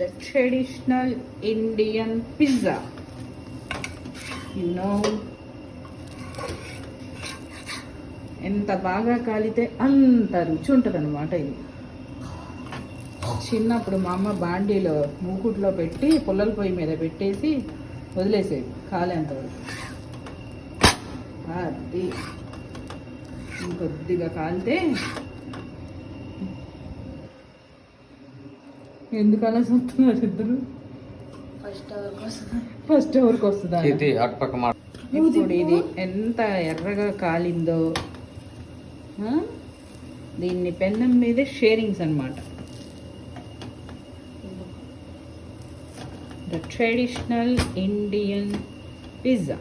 the traditional Indian pizza. You know, ఎంత బాగా కాలితే అంత రుచి ఉంటుంది అనమాట. ఇది చిన్నప్పుడు మా అమ్మ బాండీలో మూకుట్లో పెట్టి పుల్లల పొయ్యి మీద పెట్టేసి వదిలేసేది కాలేంతవరకు. అది ఇంకొద్దిగా కాలితే ఎందుకలా చూస్తున్నారు ఇద్దరు? ఫస్ట్ అవర్కి వస్తుందా? ఇప్పుడు ఇది ఎంత ఎర్రగా కాలిందో. దీన్ని పెన్నం మీదే షేరింగ్స్ అన్నమాట. The traditional Indian pizza.